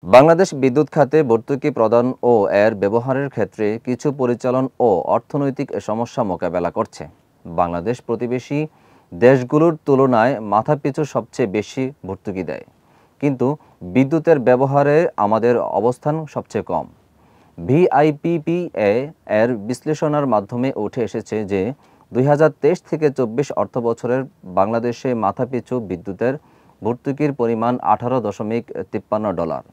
বাংলাদেশ বিদ্যুৎ খাতে ভর্তুকি প্রদান ও এর ব্যবহারের ক্ষেত্রে কিছু পরিচালন ও অর্থনৈতিক সমস্যা মোকাবেলা করছে। বাংলাদেশ প্রতিবেশী দেশগুলোর তুলনায় মাথাপিছু সবচেয়ে বেশি ভর্তুকি দেয়, কিন্তু বিদ্যুতের ব্যবহারে আমাদের অবস্থান সবচেয়ে কম। ভিআইপিপিএ এর বিশ্লেষণের মাধ্যমে উঠে এসেছে যে 2023 থেকে 24 অর্থবছরের বাংলাদেশে মাথাপিছু বিদ্যুতের ভর্তুকির পরিমাণ $18.53,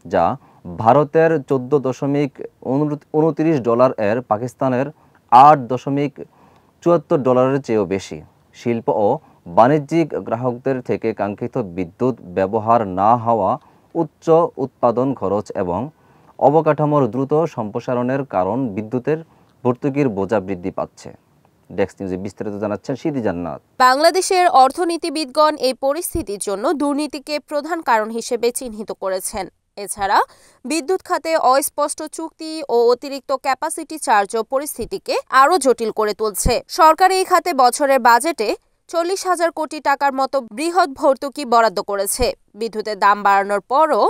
যা ভারতের $14.29 এর, পাকিস্তানের $8.74 চেয়েও বেশি। শিল্প ও বাণিজ্যিক গ্রাহকদের থেকে কাঙ্ক্ষিত বিদ্যুৎ ব্যবহার না হওয়া, উচ্চ উৎপাদন খরচ এবং অবকাঠামোর দ্রুত সম্প্রসারণের কারণ বিদ্যুতের ভর্তুকির বোঝা বৃদ্ধি পাচ্ছে। ডেস্ক নিউজে বিস্তারিত জানাচ্ছেন সিদি জান্নাত। বাংলাদেশের অর্থনীতিবিদগণ এই পরিস্থিতির জন্য দুর্নীতিকে প্রধান কারণ হিসেবে চিহ্নিত করেছেন। এছাড়া বিদ্যুৎ খাতে অস্পষ্ট চুক্তি ও অতিরিক্ত ক্যাপাসিটি চার্জও পরিস্থিতিকে আরও জটিল করে তুলছে। সরকার এই খাতে বছরের বাজেটে 40,000 কোটি টাকার মতো বৃহৎ ভর্তুকি বরাদ্দ করেছে। বিদ্যুতের দাম বাড়ানোর পরও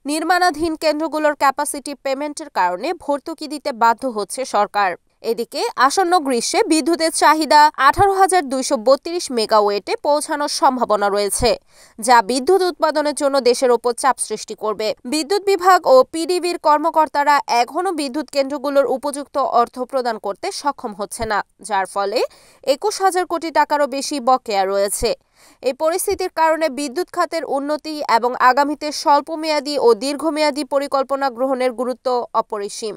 নির্মাণাধীন কেন্দ্রগুলোর ক্যাপাসিটি পেমেন্টের কারণে ভর্তুকি দিতে বাধ্য হচ্ছে সরকার। এদিকে আসন্ন গ্রীষ্মে বিদ্যুতের চাহিদা 18,232 মেগাওয়াটে পৌঁছানোর সম্ভাবনা রয়েছে, যা বিদ্যুৎ উৎপাদনের জন্য দেশের ওপর চাপ সৃষ্টি করবে। বিদ্যুৎ বিভাগ ও পিডিবির কর্মকর্তারা এখনও বিদ্যুৎ কেন্দ্রগুলোর উপযুক্ত অর্থ প্রদান করতে সক্ষম হচ্ছে না, যার ফলে 21,000 কোটি টাকারও বেশি বকেয়া রয়েছে। এই পরিস্থিতির কারণে বিদ্যুৎ খাতের উন্নতি এবং আগামীতে স্বল্পমেয়াদী ও দীর্ঘমেয়াদী পরিকল্পনা গ্রহণের গুরুত্ব অপরিসীম।